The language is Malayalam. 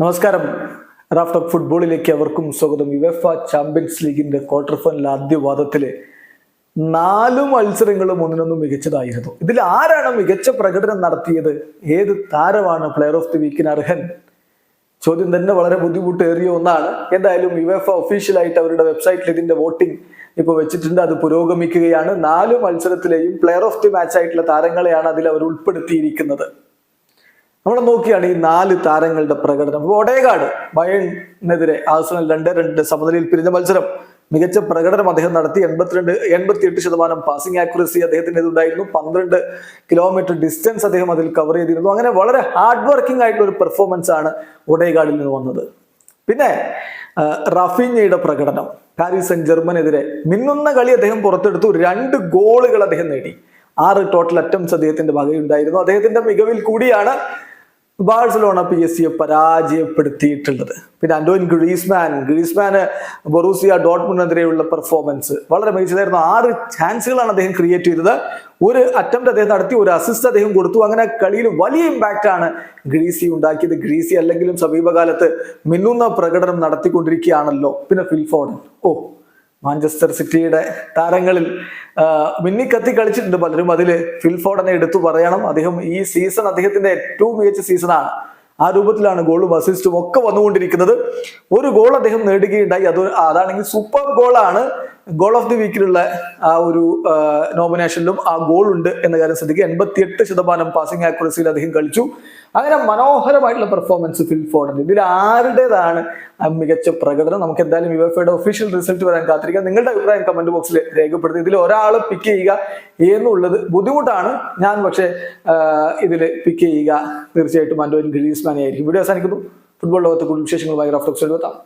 നമസ്കാരം. റാഫ് ടോക്ക് ഫുട്ബോളിലേക്ക് അവർക്കും സ്വാഗതം. യുവേഫ ചാമ്പ്യൻസ് ലീഗിന്റെ ക്വാർട്ടർ ഫൈനൽ ആദ്യ വാദത്തിലെ 4 മത്സരങ്ങളും ഒന്നിനൊന്നും മികച്ചതായിരുന്നു. ഇതിൽ ആരാണ് മികച്ച പ്രകടനം നടത്തിയത്? ഏത് താരമാണ് പ്ലെയർ ഓഫ് ദി വീക്കിന് അർഹൻ? ചോദ്യം തന്നെ വളരെ ബുദ്ധിമുട്ടേറിയ ഒന്നാണ്. എന്തായാലും യുവേഫ ഒഫീഷ്യലായിട്ട് അവരുടെ വെബ്സൈറ്റിൽ ഇതിന്റെ വോട്ടിംഗ് ഇപ്പോൾ വെച്ചിട്ടുണ്ട്. അത് പുരോഗമിക്കുകയാണ്. 4 മത്സരത്തിലെയും പ്ലെയർ ഓഫ് ദി മാച്ച് ആയിട്ടുള്ള താരങ്ങളെയാണ് അതിൽ അവർ ഉൾപ്പെടുത്തിയിരിക്കുന്നത്. നമ്മൾ നോക്കിയാണ് ഈ 4 താരങ്ങളുടെ പ്രകടനം. ഒഡേഗാർഡ് ബയേണിനെതിരെ ആഴ്സണൽ 2-2 സമനിലയിൽ പിരിഞ്ഞ മത്സരം മികച്ച പ്രകടനം അദ്ദേഹം നടത്തി. 88% പാസിംഗ് ആക്യുറസി അദ്ദേഹത്തിന് ഉണ്ടായിരുന്നു. 12 കിലോമീറ്റർ ഡിസ്റ്റൻസ് അദ്ദേഹം അതിൽ കവർ ചെയ്തിരുന്നു. അങ്ങനെ വളരെ ഹാർഡ് വർക്കിംഗ് ആയിട്ടുള്ള ഒരു പെർഫോമൻസ് ആണ് ഒഡേഗാർഡിൽ നിന്ന് വന്നത്. പിന്നെ റാഫീഞ്ഞയുടെ പ്രകടനം പാരീസ് സെന്റ് ജർമ്മനെതിരെ മിന്നുന്ന കളി അദ്ദേഹം പുറത്തെടുത്തു. 2 ഗോളുകൾ അദ്ദേഹം നേടി. 6 ടോട്ടൽ അറ്റംപ്റ്റ്സ് അദ്ദേഹത്തിന്റെ വകയുണ്ടായിരുന്നു. അദ്ദേഹത്തിന്റെ മികവിൽ കൂടിയാണ് ബാഴ്സലോണ PSG പരാജയപ്പെടുത്തിയിട്ടുള്ളത്. പിന്നെ ആന്റോയിൻ ഗ്രീസ്മാന് ബൊറൂസിയ ഡോർട്ട്മുണ്ടിനെതിരെയുള്ള പെർഫോമൻസ് വളരെ മികച്ചതായിരുന്നു. 6 ചാൻസുകളാണ് അദ്ദേഹം ക്രിയേറ്റ് ചെയ്തത്. 1 അറ്റംപ്റ്റ് അദ്ദേഹം നടത്തി, 1 അസിസ്റ്റ് അദ്ദേഹം കൊടുത്തു. അങ്ങനെ കളിയിൽ വലിയ ഇമ്പാക്റ്റ് ആണ് ഗ്രീസി ഉണ്ടാക്കിയത്. ഗ്രീസി അല്ലെങ്കിലും സമീപകാലത്ത് മിന്നുന്ന പ്രകടനം നടത്തിക്കൊണ്ടിരിക്കുകയാണല്ലോ. പിന്നെ ഫിൽ ഫോഡൻ, മാഞ്ചസ്റ്റർ സിറ്റിയുടെ താരങ്ങളിൽ മിന്നിക്കത്തി കളിച്ചിട്ടുണ്ട് പലരും. അതില് ഫിൽ ഫോഡനെ എടുത്തു പറയണം. അദ്ദേഹം ഈ സീസൺ അദ്ദേഹത്തിന്റെ ഏറ്റവും മികച്ച സീസണാണ്. ആ രൂപത്തിലാണ് ഗോളും അസിസ്റ്റും ഒക്കെ വന്നുകൊണ്ടിരിക്കുന്നത്. 1 ഗോൾ അദ്ദേഹം നേടുകയുണ്ടായി. അതാണെങ്കിൽ സൂപ്പർ ഗോളാണ്. ഗോൾ ഓഫ് ദി വീക്കിലുള്ള ആ ഒരു നോമിനേഷനിലും ആ ഗോൾ ഉണ്ട് എന്ന കാര്യം ശ്രദ്ധിക്കുക. 88% പാസിംഗ് ആക്യുറസിയിൽ അദ്ദേഹം കളിച്ചു. അങ്ങനെ മനോഹരമായിട്ടുള്ള പെർഫോമൻസ് ഫിൽ ഫോഡൻ. ഇതിൽ ആരുടേതാണ് മികച്ച പ്രകടനം? നമുക്ക് എന്തായാലും യുവേഫയുടെ ഒഫീഷ്യൽ റിസൾട്ട് വരാൻ കാത്തിരിക്കാം. നിങ്ങളുടെ അഭിപ്രായം കമന്റ് ബോക്സിൽ രേഖപ്പെടുത്തി. ഇതിൽ ഒരാളെ പിക്ക് ചെയ്യുക എന്നുള്ളത് ബുദ്ധിമുട്ടാണ്. ഞാൻ പക്ഷേ ഇതിൽ പിക്ക് ചെയ്യുക തീർച്ചയായിട്ടും ആന്റോയിൻ ഗ്രീസ്മാനെ ആയിരിക്കും. വീഡിയോ അവസാനിക്കുന്നു. ഫുട്ബോൾ ലോകത്തെ കൂടുതൽ വിശേഷങ്ങളുമായി റാഫ് ടോക്സിൽ എത്താം.